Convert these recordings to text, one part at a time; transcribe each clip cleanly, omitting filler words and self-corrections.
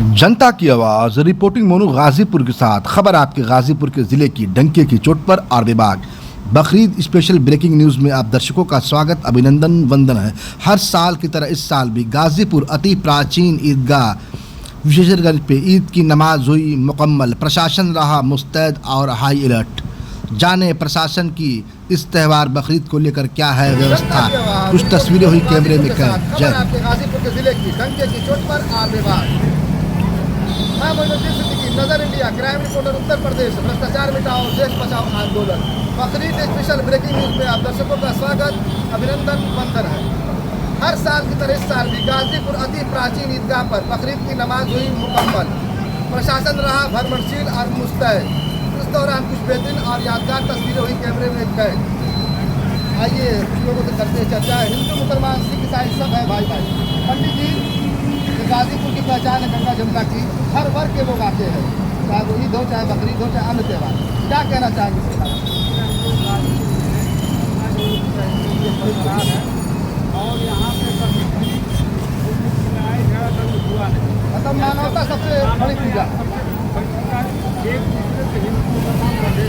जनता की आवाज़ रिपोर्टिंग मोनू गाजीपुर के साथ। खबर आपके गाजीपुर के ज़िले की डंके की चोट पर और विभाग बकरीद स्पेशल ब्रेकिंग न्यूज़ में आप दर्शकों का स्वागत अभिनंदन वंदन है। हर साल की तरह इस साल भी गाजीपुर अति प्राचीन ईदगाह विशेषगंज पे ईद की नमाज हुई मुकम्मल। प्रशासन रहा मुस्तैद और हाई अलर्ट। जाने प्रशासन की इस त्यौहार बकरीद को लेकर क्या है व्यवस्था, कुछ तस्वीरें हुई कैमरे में कैद। जय आपके गाजीपुर के जिले की डंके की चोट पर आर विभाग। मैं मोइनुद्दीन सिद्दीकी, नजर India, crime reporter Uttar Pradesh. भ्रष्टाचार मिटाओ, देश बचाओ आंदोलन। बकरीद स्पेशल ब्रेकिंग न्यूज में आप दर्शकों का स्वागत अभिनंदन वंदन है। हर साल की तरह इस साल भी गाजीपुर अति प्राचीन ईदगाह पर बकरीद की नमाज हुई मुकम्मल। प्रशासन रहा भरमरशील और मुस्तैद। इस दौरान कुछ बेहतरीन और यादगार तस्वीरें हुई कैमरे में कैद। आइए लोगों से करते हैं चर्चा। हिंदू मुसलमान सिख ईसाई सब है भाई भाई। पंडित जी, गाजीपुर की पहचान है गंगा जमुना की। हर वर्ग के लोग आते हैं, चाहे वो ईद हो, चाहे बकरीद हो, चाहे अन्य त्यौहार। क्या कहना चाहेंगे इसके बारे में? और यहाँ पे मतलब मानवता सबसे बड़ी पूजा। एक दूसरे से हिंदू मुसलमान बने,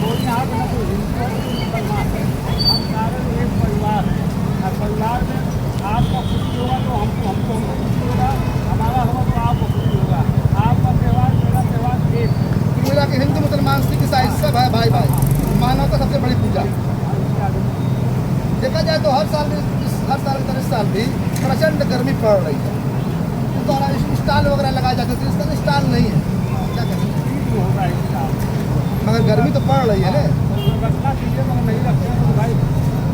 तो यहाँ पे तो हिंदू मुसलमान है, हम सारे एक परिवार हैं। और परिवार में आपका खुशी होगा तो हमको खुशी होगा, हमारा होगा तो आपको खुशी होगा। आपका त्यौहार मेरा त्यौहार एक। पूजा के हिंदू मुसलमान सिख ईसाई सब है भाई भाई। मानवता सबसे बड़ी पूजा। देखा जाए तो हर साल की तरह इस साल भी प्रचंड गर्मी पड़ रही है। इस दौरान स्टॉल वगैरह लगाए जाते थे, इस तरह स्टॉल नहीं है। क्या कहते हैं? मगर गर्मी तो पड़ रही है ना। रखना चाहिए मगर नहीं रखते हैं तो भाई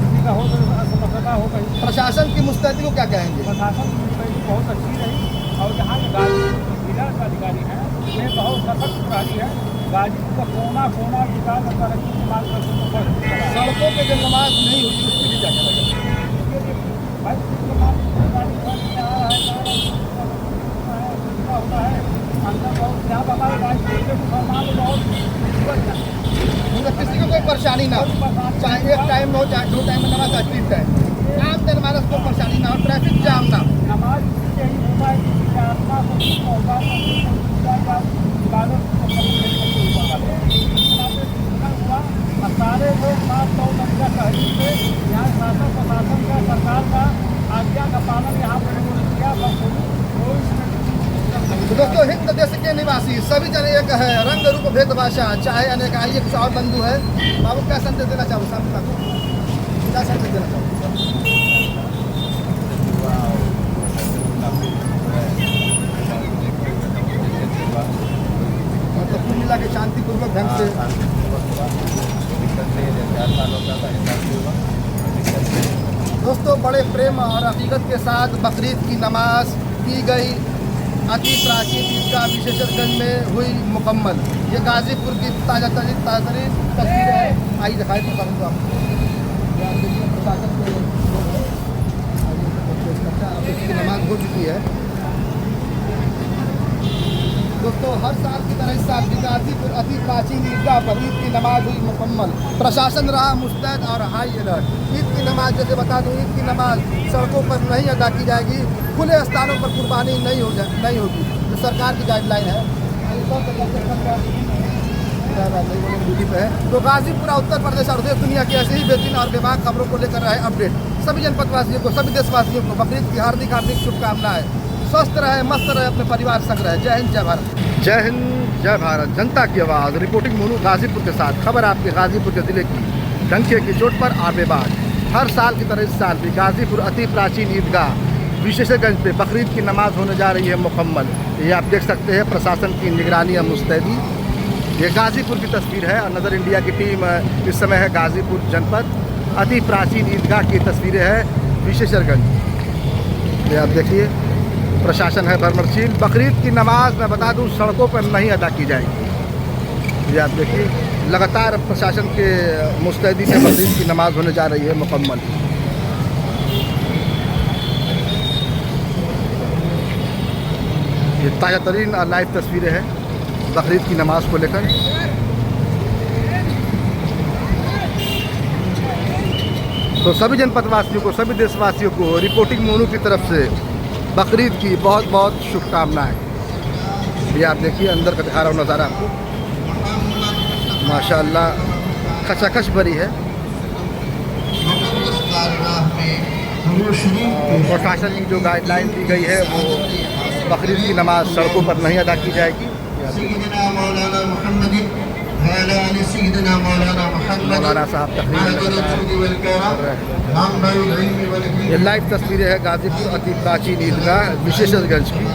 किसी का हो तो समस्या हो कहीं। प्रशासन की मुस्तैदी को क्या कहेंगे? प्रशासन की मुस्तैदी बहुत अच्छी रही और यहाँ के गाजीपुर जिला का अधिकारी हैं, ये बहुत सशक्त प्रहरी है। गाजीपुर का कोना कोना विकास और तरक्की की मांग करते हैं। सड़कों पे जो नमाज नहीं हुई उसकी भी क्या करेंगे? भाई होता है अंदर बहुत यहाँ हमारे गाजीपुर के मुसलमान बहुत मतलब किसी को कोई परेशानी ना हो, चाहे एक टाइम में हो चाहे दो टाइम में नमाज, चाहे तीन टाइम। आम जनमानस को परेशानी ना हो, ट्रैफिक जाम ना हो। नमाज यही होता है कि आत्मा को सारे लोग सात सौ नब्बे शहरी से यहाँ शासन प्रशासन का सरकार का आज्ञा का पालन यहाँ पर किया। तो दोस्तों, हिंद देश के निवासी सभी जन एक है, रंग रूप भेद भाषा चाहे अनेक। आइए कुछ और बंधु है। बाबू क्या संदेश देना चाहो? साहब क्या संदेश देना चाहो? मतलब कुल मिला के शांतिपूर्वक ढंग से। दोस्तों, बड़े प्रेम और हकीकत के साथ बकरीद की नमाज की गई अति प्राचीन ईदगाह विशेषगंज में हुई मुकम्मल। ये गाजीपुर की ताज़ा तरीन तस्वीर है। आइए दिखाई देता हूँ आपको। प्रशासन की नमाज हो चुकी है। दोस्तों, हर साल की तरह इस साल भी गाजीपुर अति प्राचीन ईदगाह पर ईद की नमाज हुई मुकम्मल। प्रशासन रहा मुस्तैद और हाई अलर्ट। ईद की नमाज, जैसे बता दूं, ईद की नमाज सड़कों पर नहीं अदा की जाएगी। खुले स्थानों पर कुर्बानी नहीं होगी, जो सरकार की गाइडलाइन है। ड्यूटी पे है। तो गाजीपुर उत्तर प्रदेश और देश दुनिया की ऐसी ही बेहतरीन और बेबाक खबरों को लेकर रहे अपडेट। सभी जनपदवासियों को, सभी देशवासियों को बकरीद की हार्दिक हार्दिक शुभकामनाएं। स्वस्थ रहे, मस्त रहे, अपने परिवार संग रहे। जय हिंद, जय भारत। जय हिंद, जय भारत। जनता की आवाज़ रिपोर्टिंग मोनू गाजीपुर के साथ। खबर आपके गाजीपुर के ज़िले की डंके की चोट पर और विभाग। हर साल की तरह इस साल भी गाजीपुर अति प्राचीन ईदगाह विशेषगंज पे बकरीद की नमाज होने जा रही है मुकम्मल। ये आप देख सकते हैं प्रशासन की निगरानी और मुस्तैदी। ये गाजीपुर की तस्वीर है और नज़र इंडिया की टीम इस समय है गाजीपुर जनपद अति प्राचीन ईदगाह की तस्वीरें हैं विशेषगंज। ये आप देखिए, प्रशासन है भरमरशील। बकरीद की नमाज मैं बता दूं सड़कों पर नहीं अदा की जाएगी। ये आप देखिए, लगातार प्रशासन के मुस्तैदी में बकरीद की नमाज होने जा रही है मुकम्मल। ये ताज़ा तरीन और लाइव तस्वीरें हैं बकरीद की नमाज को लेकर। तो सभी जनपदवासियों को, सभी देशवासियों को रिपोर्टिंग मोनू की तरफ से बकरीद की बहुत बहुत शुभकामनाएं। ये आप देखिए अंदर का दिखा रहा हूँ नज़ारा आपको, माशाअल्लाह खचाखच भरी है। प्रशासन की जो गाइडलाइन दी गई है वो बकरीद की नमाज सड़कों पर नहीं अदा की जाएगी। मौलाना साहब तकरीर, ये लाइव तस्वीरें हैं गाज़ीपुर अति प्राचीन ईदगाह विशेषगंज की।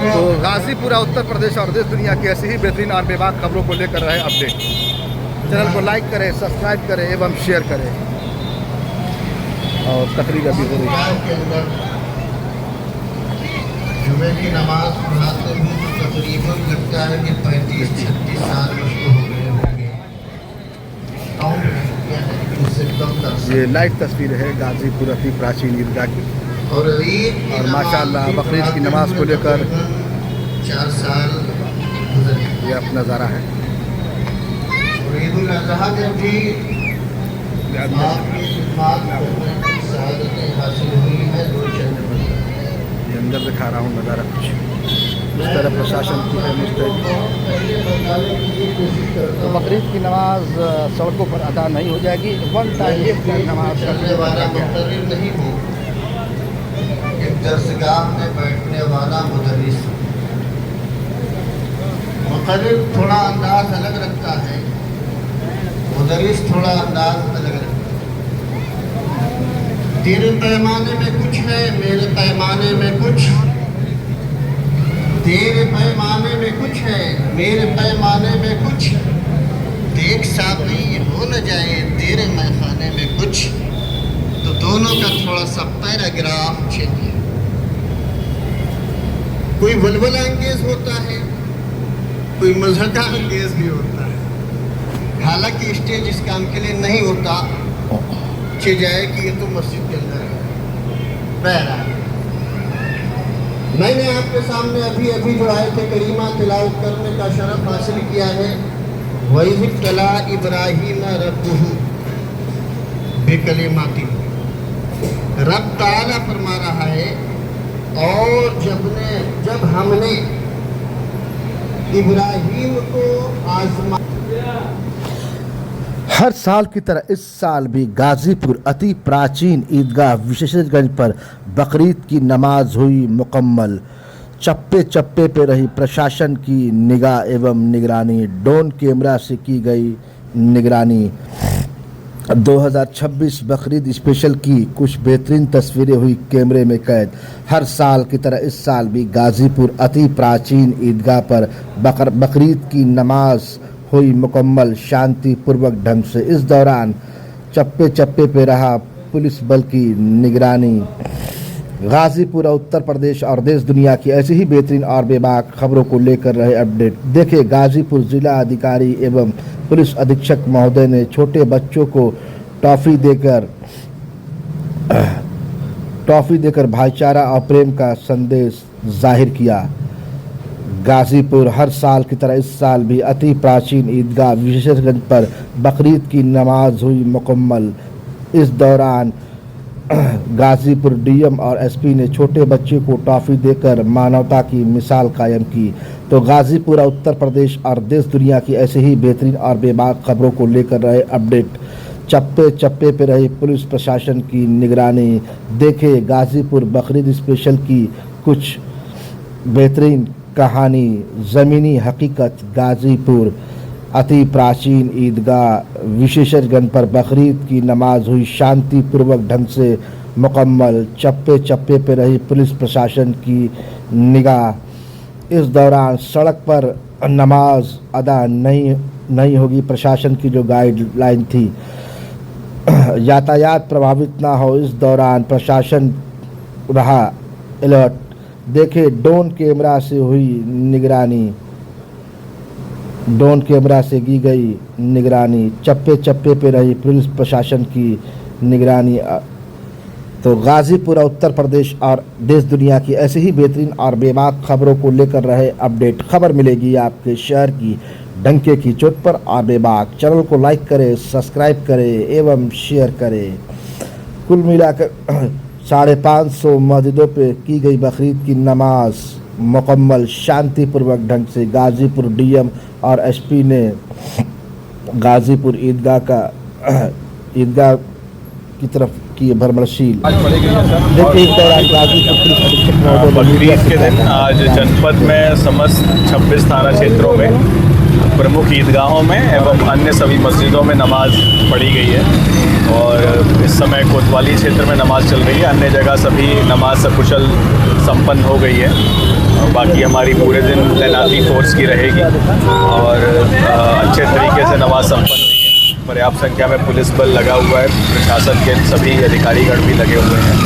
तो गाज़ीपुर उत्तर प्रदेश और देश दुनिया की ऐसी ही बेहतरीन और बेबाक खबरों को लेकर रहे अपडेट। चैनल को लाइक करें, सब्सक्राइब करें एवं शेयर करें। और तकरीर अभी हो रही है। जुमे की नमाज पढ़ाते हुए तो तकरीबन लगता है कि 35-36 साल उसको हो गए होंगे। काउंट किया है कि उससे कम तक। ये लाइव तस्वीर है गाज़ीपुर अति प्राचीन ईदगाह की। और ईद की और माशाअल्लाह नमाज बकरीद की नमाज को लेकर 4 साल गुजर गए। ये अपना नज़ारा है। और ईद उल अज़हा में भी आपकी खिदमत करने की सआदतें हासिल हुई है। दो चंद ये अंदर दिखा रहा हूँ नज़ारा कुछ इस तरह प्रशासन की है मुस्तैद। तो बकरीद की नमाज सड़कों पर अदा नहीं हो जाएगी। वन टाइम एक टाइम नमाज करने वाला मुक़र्रिर नहीं हो, एक दरसगाह में बैठने वाला मुदर्रिस। मुक़र्रिर थोड़ा अंदाज अलग रखता है, मुदर्रिस थोड़ा अंदाज अलग रखता है। तेरे पैमाने में कुछ है, मेरे पैमाने में कुछ। तेरे पैमाने में कुछ है, मेरे पैमाने में कुछ। देख साकी हो न जाए तेरे मैखाने में कुछ। तो दोनों का थोड़ा सा पैराग्राफ चेंज है। कोई वलवला अंगेज होता है, कोई मज़हका अंगेज भी होता है। हालांकि स्टेज इस काम के लिए नहीं होता कि जाए कि ये तो मस्जिद के अंदर है। बहरहाल मैंने आपके सामने अभी जो आयत करीमा तिलावत करने का शरफ हासिल किया है। वही तला इब्राहीम रब्बुहु बिकलिमातिन। रब ताला फरमा रहा है, और जब हमने इब्राहीम को आजमा। हर साल की तरह इस साल भी गाज़ीपुर अति प्राचीन ईदगाह विशेषगंज पर बकरीद की नमाज हुई मुकम्मल। चप्पे चप्पे पे रही प्रशासन की निगाह एवं निगरानी। ड्रोन कैमरा से की गई निगरानी। 2026 बकरीद स्पेशल की कुछ बेहतरीन तस्वीरें हुई कैमरे में कैद। हर साल की तरह इस साल भी गाज़ीपुर अति प्राचीन ईदगाह पर बकरीद की नमाज हुई मुकम्मल शांतिपूर्वक ढंग से। इस दौरान चप्पे चप्पे पे रहा पुलिस बल की निगरानी। गाज़ीपुर उत्तर प्रदेश और देश दुनिया की ऐसी ही बेहतरीन और बेबाक खबरों को लेकर रहे अपडेट। देखिए गाज़ीपुर जिला अधिकारी एवं पुलिस अधीक्षक महोदय ने छोटे बच्चों को टॉफ़ी देकर भाईचारा और प्रेम का संदेश जाहिर किया। गाज़ीपुर हर साल की तरह इस साल भी अति प्राचीन ईदगाह विशेषगंज पर बकरीद की नमाज हुई मुकम्मल। इस दौरान गाज़ीपुर डीएम और एसपी ने छोटे बच्चे को टॉफ़ी देकर मानवता की मिसाल कायम की। तो गाज़ीपुर उत्तर प्रदेश और देश दुनिया की ऐसे ही बेहतरीन और बेबाक खबरों को लेकर रहे अपडेट। चप्पे चप्पे पे रही पुलिस प्रशासन की निगरानी। देखे गाज़ीपुर बकरीद स्पेशल की कुछ बेहतरीन कहानी। ज़मीनी हकीकत गाज़ीपुर अति प्राचीन ईदगाह विशेषगंज पर बकरीद की नमाज हुई शांतिपूर्वक ढंग से मुकम्मल। चप्पे चप्पे पे रही पुलिस प्रशासन की निगाह। इस दौरान सड़क पर नमाज अदा नहीं होगी। प्रशासन की जो गाइडलाइन थी, यातायात प्रभावित ना हो, इस दौरान प्रशासन रहा अलर्ट। देखे ड्रोन कैमरा से हुई निगरानी। ड्रोन कैमरा से की गई निगरानी। चप्पे चप्पे पे रही पुलिस प्रशासन की निगरानी। तो गाज़ीपुर उत्तर प्रदेश और देश दुनिया की ऐसे ही बेहतरीन और बेबाक खबरों को लेकर रहे अपडेट। खबर मिलेगी आपके शहर की डंके की चोट पर और बेबाक। चैनल को लाइक करें, सब्सक्राइब करें एवं शेयर करें। कुल मिलाकर 550 मस्जिदों पे की गई बकरीद की नमाज मुकम्मल शांतिपूर्वक ढंग से गाज़ीपुर डीएम और एसपी ने गाज़ीपुर ईदगाह की तरफ की भ्रमणशील। देखिए इस दौरान गाज़ीपुर पुलिस अधीक्षक महोदय बकरीद के दिन आज जनपद में समस्त 26 थाना क्षेत्रों में प्रमुख ईदगाहों में एवं अन्य सभी मस्जिदों में नमाज पढ़ी गई है और इस समय कोतवाली क्षेत्र में नमाज चल रही है। अन्य जगह सभी नमाज सकुशल संपन्न हो गई है। बाकी हमारी पूरे दिन तैनाती फोर्स की रहेगी और अच्छे तरीके से नमाज संपन्न हुई है। पर्याप्त संख्या में पुलिस बल लगा हुआ है, प्रशासन के सभी अधिकारीगण भी लगे हुए हैं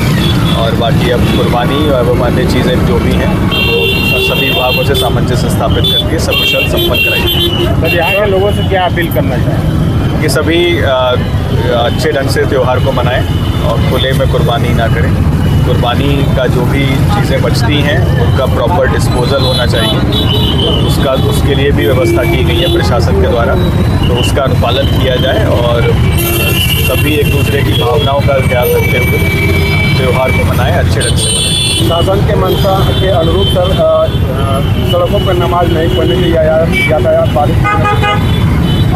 और बाकी अब कुर्बानी एवं अन्य चीज़ें जो भी हैं वो सभी विभागों से सामंजस्य स्थापित करके सकुशल संपन्न कराएंगे। सर यहाँ के लोगों से क्या अपील करना चाहें कि सभी अच्छे ढंग से त्यौहार को मनाएं और खुले में कुर्बानी ना करें। कुर्बानी का जो भी चीज़ें बचती हैं उनका प्रॉपर डिस्पोजल होना चाहिए, उसके लिए भी व्यवस्था की गई है प्रशासन के द्वारा, तो उसका अनुपालन किया जाए और सभी एक दूसरे की भावनाओं का ख्याल रखते हुए त्यौहार को मनाएं, अच्छे ढंग से मनाएं। शासन के मंशा के अनुरूप सर सड़कों पर नमाज नहीं पढ़ने के यातायात बाधित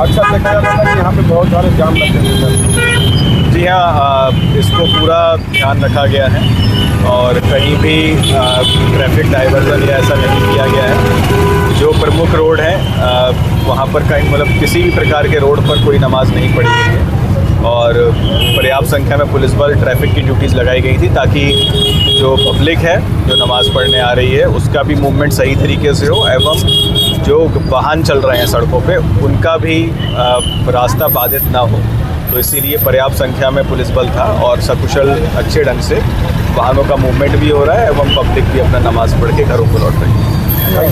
अक्सर देखा जाता है कि यहाँ पे बहुत सारे जाम लगते हैं सर। जी हाँ, इसको पूरा ध्यान रखा गया है और कहीं भी ट्रैफिक डाइवर्जन या ऐसा नहीं किया गया है। जो प्रमुख रोड है वहाँ पर कहीं मतलब किसी भी प्रकार के रोड पर कोई नमाज नहीं पढ़ी गई है और पर्याप्त संख्या में पुलिस बल ट्रैफिक की ड्यूटीज़ लगाई गई थी ताकि जो पब्लिक है जो नमाज़ पढ़ने आ रही है उसका भी मूवमेंट सही तरीके से हो एवं जो वाहन चल रहे हैं सड़कों पे उनका भी रास्ता बाधित ना हो। तो इसीलिए पर्याप्त संख्या में पुलिस बल था और सकुशल अच्छे ढंग से वाहनों का मूवमेंट भी हो रहा है एवं पब्लिक भी अपना नमाज़ पढ़ के घरों को लौट रही है।